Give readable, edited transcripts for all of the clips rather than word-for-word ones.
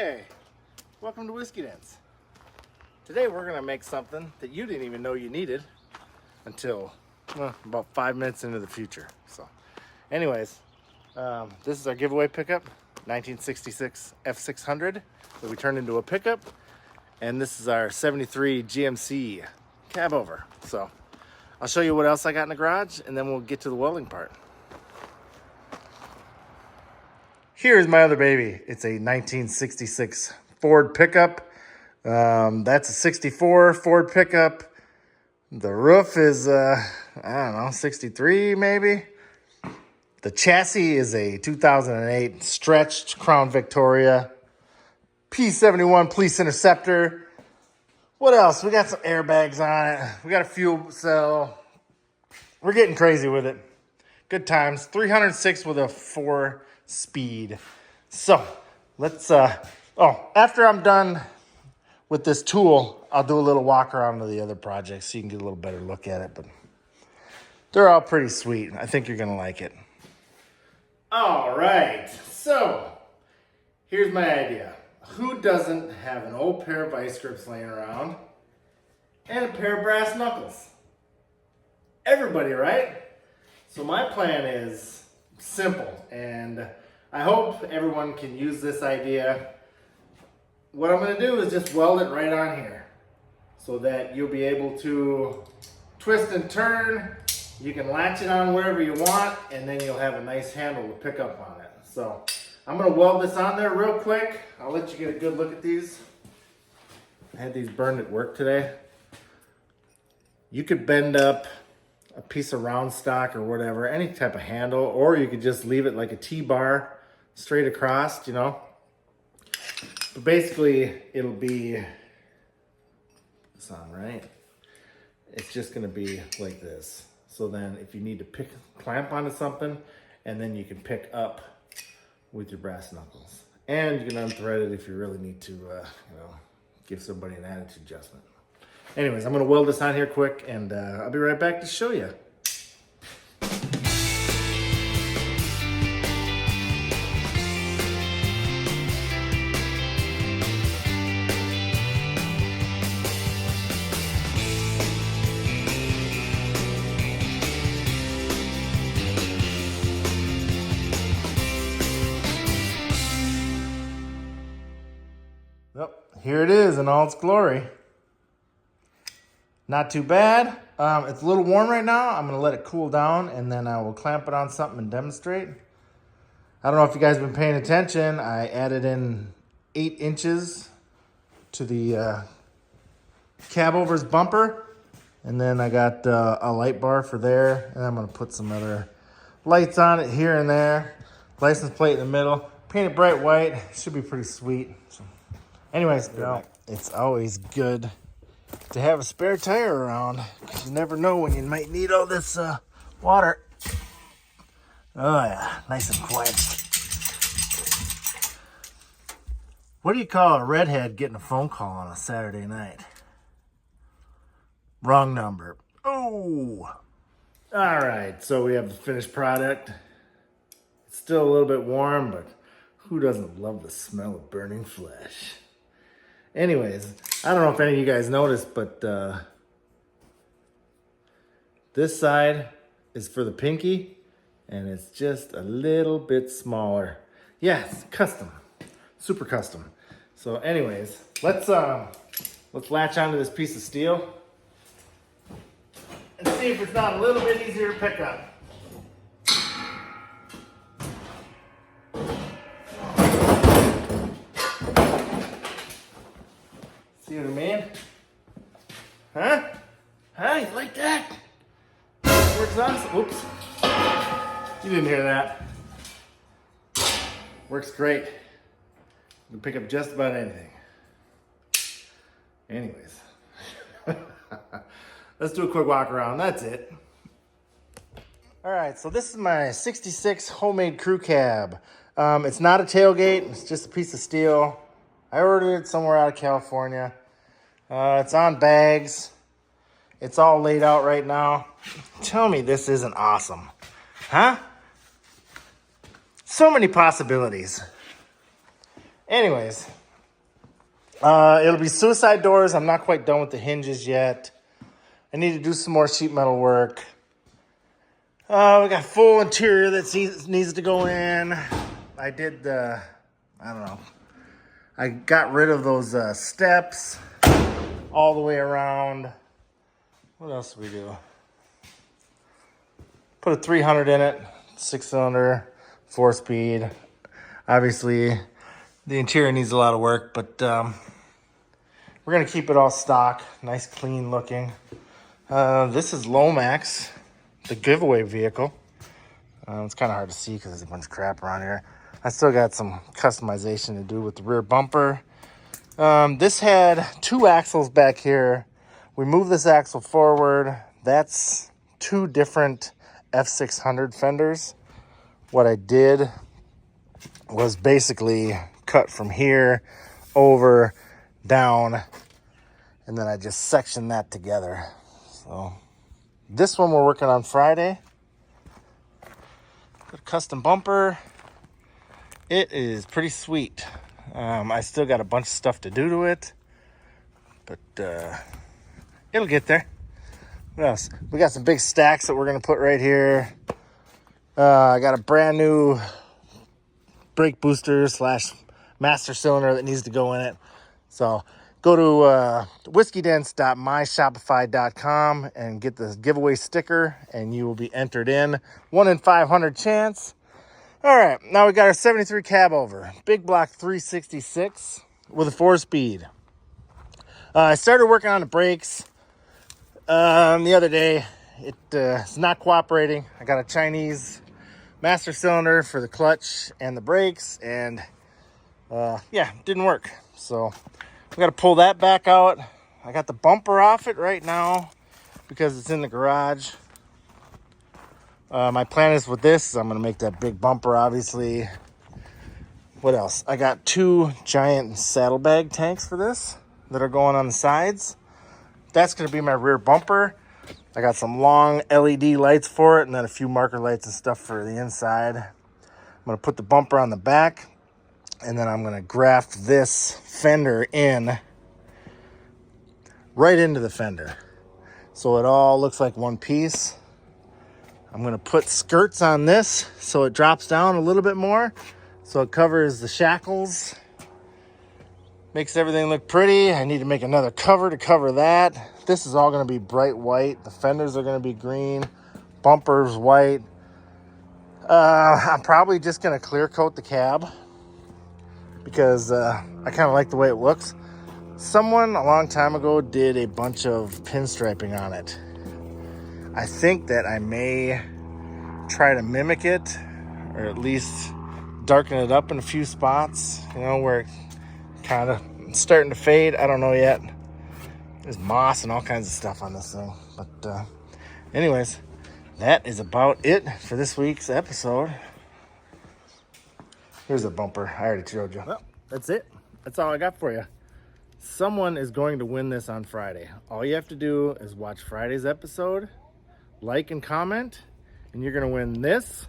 Hey, welcome to Whiskey Dents. Today we're gonna make something that you didn't even know you needed until about 5 minutes into the future. So anyways, this is our giveaway pickup, 1966 F600 that we turned into a pickup. And this is our 73 GMC cab over. So I'll show you what else I got in the garage and then we'll get to the welding part. Here's my other baby. It's a 1966 Ford pickup. That's a 64 Ford pickup. The roof is, I don't know, 63 maybe. The chassis is a 2008 stretched Crown Victoria. P71 Police Interceptor. What else? We got some airbags on it. We got a fuel cell. We're getting crazy with it. Good times. 306 with a 4-speed. So let's, after I'm done with this tool, I'll do a little walk around to the other projects so you can get a little better look at it. But they're all pretty sweet. I think you're going to like it. All right. So here's my idea. Who doesn't have an old pair of vice grips laying around and a pair of brass knuckles? Everybody, right? So my plan is simple, and I hope everyone can use this idea. What I'm going to do is just weld it right on here so that you'll be able to twist and turn. You can latch it on wherever you want, and then you'll have a nice handle to pick up on it. So I'm going to weld this on there real quick. I'll let you get a good look at these. I had these burned at work today. You could bend up a piece of round stock or whatever, any type of handle, or you could just leave it like a T-bar straight across, you know. But basically, it'll be this on, right? It's just going to be like this. So then if you need to clamp onto something, and then you can pick up with your brass knuckles. And you can unthread it if you really need to, give somebody an attitude adjustment. Anyways, I'm going to weld this on here quick, and I'll be right back to show you. Here it is in all its glory. Not too bad. It's a little warm right now. I'm going to let it cool down, and then I will clamp it on something and demonstrate. I don't know if you guys have been paying attention. I added in 8 inches to the cab over's bumper, and then I got a light bar for there, and I'm going to put some other lights on it here and there. License plate in the middle. Paint it bright white. Should be pretty sweet. So, anyways, it's always good to have a spare tire around, because you never know when you might need all this water. Oh yeah, nice and quenched. What do you call a redhead getting a phone call on a Saturday night? Wrong number. Oh! Alright, so we have the finished product. It's still a little bit warm, but who doesn't love the smell of burning flesh? Anyways, I don't know if any of you guys noticed, but this side is for the pinky, and it's just a little bit smaller. Yeah, it's custom, super custom. So anyways, let's latch onto this piece of steel and see if it's not a little bit easier to pick up. See what I mean? Huh? Huh? You like that? Works awesome. Oops. You didn't hear that. Works great. You can pick up just about anything. Anyways. Let's do a quick walk around. That's it. All right, so this is my 66 homemade crew cab. It's not a tailgate. It's just a piece of steel. I ordered it somewhere out of California. It's on bags. It's all laid out right now. Tell me this isn't awesome. Huh? So many possibilities. Anyways, It'll be suicide doors. I'm not quite done with the hinges yet. I need to do some more sheet metal work. We got full interior that needs to go in. I did the, I don't know. I got rid of those steps all the way around. What else did we do? Put a 300 in it, 6-cylinder, 4-speed. Obviously, the interior needs a lot of work, but we're gonna keep it all stock, nice, clean looking. This is Lomax, the giveaway vehicle. It's kind of hard to see because there's a bunch of crap around here. I still got some customization to do with the rear bumper. This had 2 axles back here. We moved this axle forward. That's 2 different F600 fenders. What I did was basically cut from here over, down, and then I just sectioned that together. So this one we're working on Friday. Got a custom bumper. It is pretty sweet. I still got a bunch of stuff to do to it, but it'll get there. What else? We got some big stacks that we're gonna put right here. I got a brand new brake booster / master cylinder that needs to go in it. So go to whiskeydents.myshopify.com and get the giveaway sticker, and you will be entered in. 1 in 500 chance. All right, now we got our 73 cab over. Big block 366 with a 4-speed. I started working on the brakes the other day. It's not cooperating. I got a Chinese master cylinder for the clutch and the brakes, and yeah, didn't work. So we got to pull that back out. I got the bumper off it right now because it's in the garage. My plan is with this, I'm going to make that big bumper, obviously. What else? I got 2 giant saddlebag tanks for this that are going on the sides. That's going to be my rear bumper. I got some long LED lights for it, and then a few marker lights and stuff for the inside. I'm going to put the bumper on the back, and then I'm going to graft this fender in right into the fender, so it all looks like one piece. I'm going to put skirts on this so it drops down a little bit more, so it covers the shackles, makes everything look pretty. I need to make another cover to cover that. This is all going to be bright white. The fenders are going to be green, bumpers white. I'm probably just going to clear coat the cab because I kind of like the way it looks. Someone a long time ago did a bunch of pinstriping on it. I think that I may try to mimic it, or at least darken it up in a few spots, you know, where it kind of starting to fade. I don't know yet. There's moss and all kinds of stuff on this thing. But anyways, that is about it for this week's episode. Here's a bumper. I already showed you. Well, that's it. That's all I got for you. Someone is going to win this on Friday. All you have to do is watch Friday's episode, like and comment, and you're going to win this,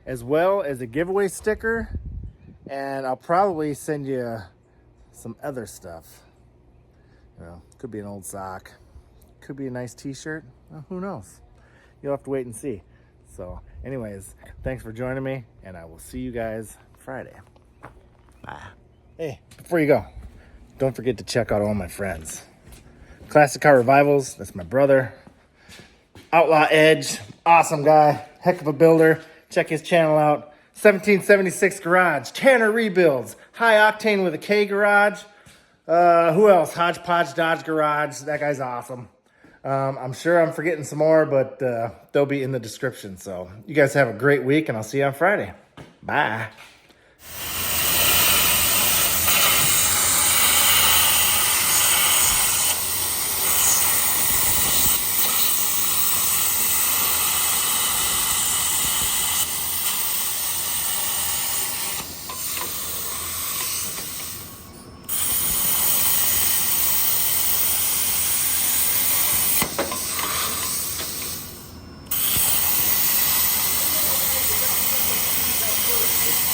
as well as a giveaway sticker, and I'll probably send you some other stuff. You know, could be an old sock, could be a nice t-shirt. Well, who knows? You'll have to wait and see. So anyways, thanks for joining me, and I will see you guys Friday. Bye. Hey, before you go, don't forget to check out all my friends. Classic Car Revivals, that's my brother. Outlaw Edge, awesome guy, heck of a builder. Check his channel out. 1776 Garage, Tanner Rebuilds, High Octane with a K Garage. Who else? Hodgepodge Dodge Garage. That guy's awesome. I'm sure I'm forgetting some more, but they'll be in the description. So you guys have a great week, and I'll see you on Friday. Bye.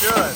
Good.